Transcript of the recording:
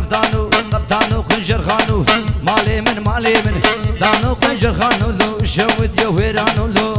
قفطانو خنجر خانو مالي من دانو خنجر خانو لو شوت يوهرانو لو